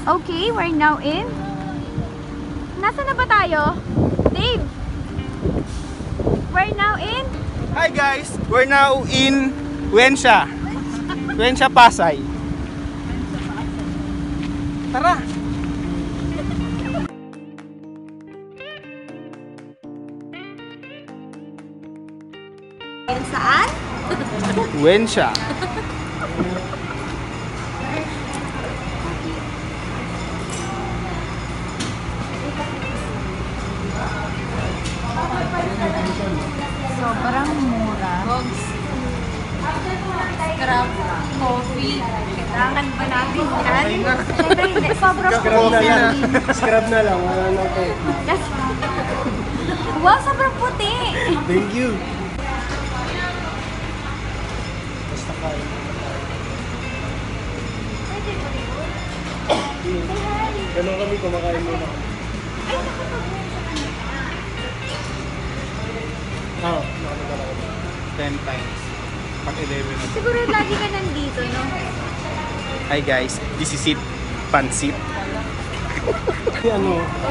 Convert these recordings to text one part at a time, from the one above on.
Okay, we're now in... Nasaan na ba tayo? Dave! We're now in... Hi guys! We're now in Wensha. Wensha, Pasay. Tara! Saan? Wensha. Sobrang mura. Bogs. Scrap coffee. Kailangan ba natin yan? Siyempre hindi. Sobrang Scrub puti. na. Scrub na lang, wala nang coffee. Wow, sobrang puti. Thank you. Basta kain. Ganun kami kumakain muna. Oo. 10 times. Pag 11. Siguro lagi ka nandito, no? Hi guys, this is it. Pansit.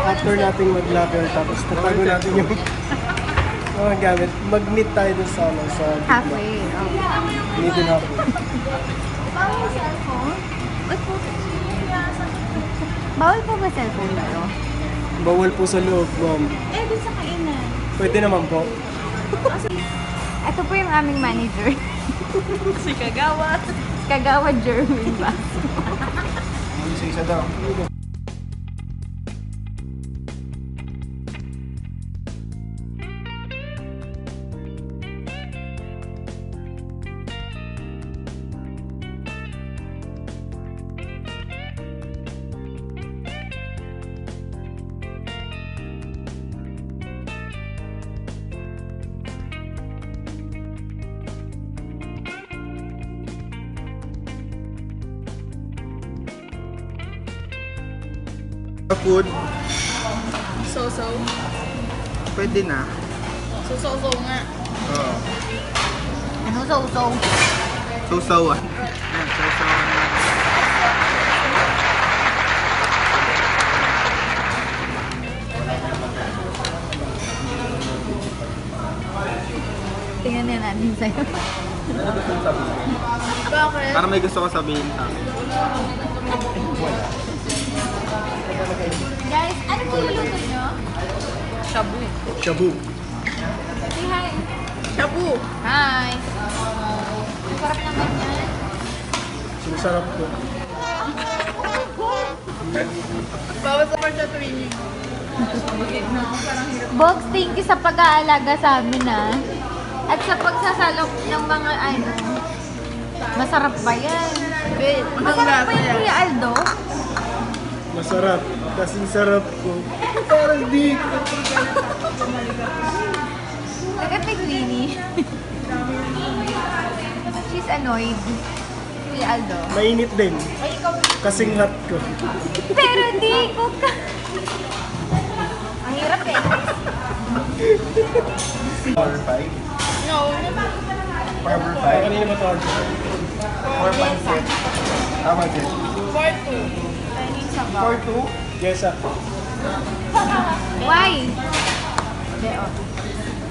After nating mag-locker, tapos tatago natin yung mga gamit. Mag-meet tayo dun sa Halfway. meet in halfway. Bawal cellphone? Bawal po ba cellphone dito? Bawal po sa loob, ma'am. Dun sa kainan. Pwede naman po. Ito po yung aming manager. Si Kagawa. Kagawa Jerwin ba? Isa daw. Food, So-so. pwede na. So-so nga. Oo. Ano so-so? Sausawan. Ayan, sausawan na. Tingnan na natin sa'yo. Bakit? Para may gusto ko sabihin sa akin. Guys, ano po luluto nyo? Shabu. Shabu. Say hi. Shabu. Hi. Ang sarap naman yan. Sinasarap ko. Bawal sa part training. Bogs, thank you sa pag-aalaga sa amin at sa pagsasalok ng mga ano. Masarap ba yan? Masarap ba yan, Kuya Aldo? Masarap. Kasing sarap ko. Parang di ko. Look at my Queenie. She's annoyed. Kuya Aldo. Mainit din. Kasing hot ko. Pero di ko ka... Ang hirap eh. Order 5? No. Order 5? Kanina ba ito? Or pansit? How much is it? Part 2. For 2? Yes, Why?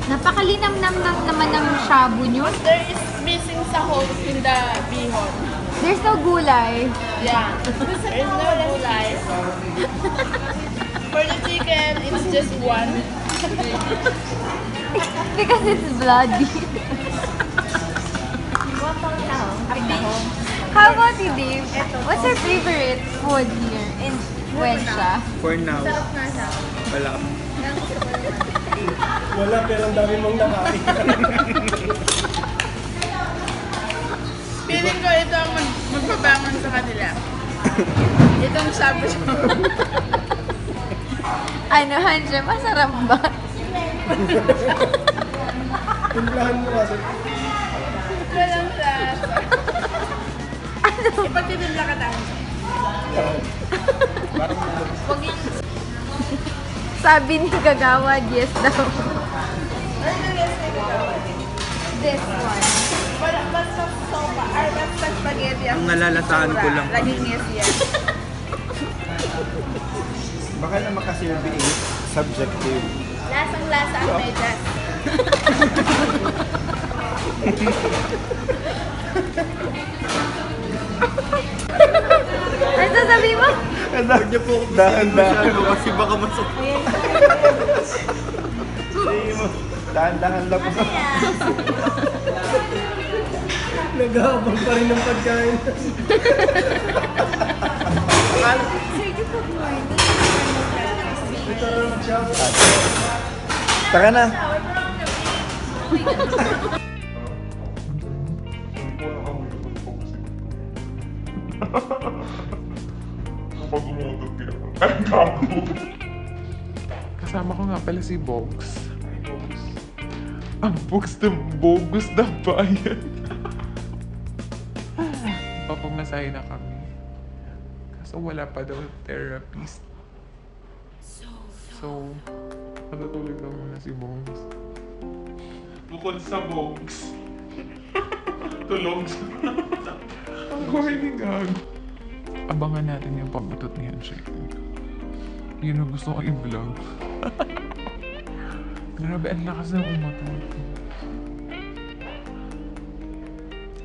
Napakalinam-nam naman ng shabu nyo. There is missing sahog in the bihon. There's no gulay. Yeah. There's no gulay. For the chicken, it's just one. Because it's bloody. How about you, Dave? What's your favorite food here in Wensha? For now, wala. Wala, pero ang dami mong nakain. Feeling ko ito ang magbabangon sa kanila. Itong shabu-shabu. Ano, Hansha? Masarap ba? Timplahan mo kasi. Walang lasa. Ipagtitimla ka tayo. Huwag yung... Sabi ni Kagawa, yes daw. This one. Wala, basta sopa. Or basta spaghetti. Ang nalalasahan ko lang. Laging yes yan. Baka naman kasi yung being subjective. Lasang-lasa ang medyas. Ano sasabihin mo? Huwag niyo po dahan-dahan kasi baka masakit. Dahan-dahan lang po. Nag-aabang pa rin ng pagkain. Sir, good morning. Ito na lang siya. Taka na. Kapag umutot ka naman. Ay, gago! Kasama ko nga pala si Bogs. Ang Bogs ng bogus ng bayan. Papamasahe na kami. Kaso wala pa daw therapist. So, matutulog na muna si Bogs. Bukod sa Bogs. Tulog sa... Ang horny gago. Abangan natin yung pag-utot ni Handshake. Yun ang gusto kong i-vlog. Grabe, ang lakas ng umatot.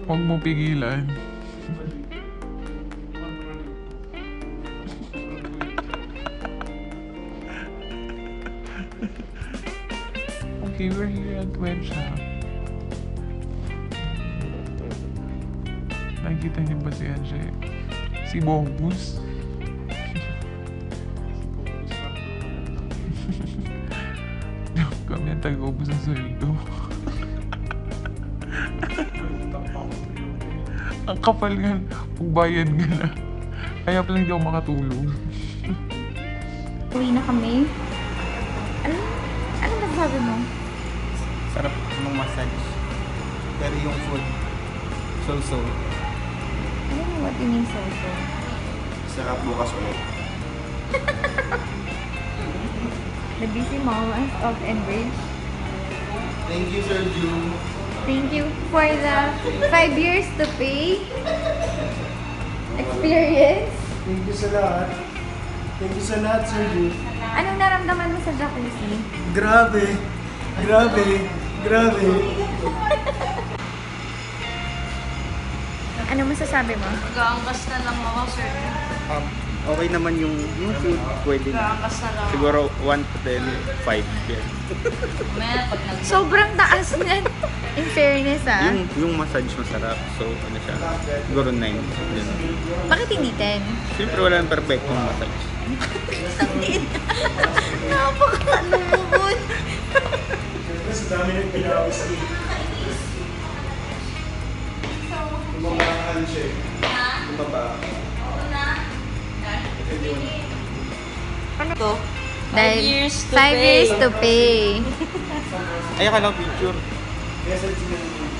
Huwag mo pigilan. Okay, we're here at Wedge. Nakikita niyo ba si Handshake? Si Bogus. Kami ang taga-ubos ng sweldo. Ang kapal nga, pagbayad nga na. Kaya pala hindi ako makatulog. Uwi na kami. Ano nasasabi mo? Sarap ng massage. Pero yung food, so-so. Ano mo what you mean so-so? Sarap bukas ulit. The busy moments of Enbridge. Thank you, Sir June. Thank you for the 5 years to pay experience. Thank you sa lahat. Thank you sa lahat, Sir Jude. Anong naramdaman mo sa jacuzzi? Grabe. Grabe. Grabe. Ano masasabi mo? Mag-aangkas na lang ako, sir. Okay naman yung food, pwede na. Mag-aangkas na lang ako. Siguro 1 to 10, 5. Yeah. Mamaya, pag nag... Sobrang taas niyan. In fairness Yung massage masarap. So, ano siya? Siguro 9. Ganun. Bakit hindi 10? Siyempre wala nang perfectong massage. Napaka-lumubod. Siyempre, sa dami ng pinawis dito. Yung mga handshake. Yung baba. Ano to? Dahil 5 years to 5 pay. years to pay. Ay, akala ko picture. Kaya sa sila yung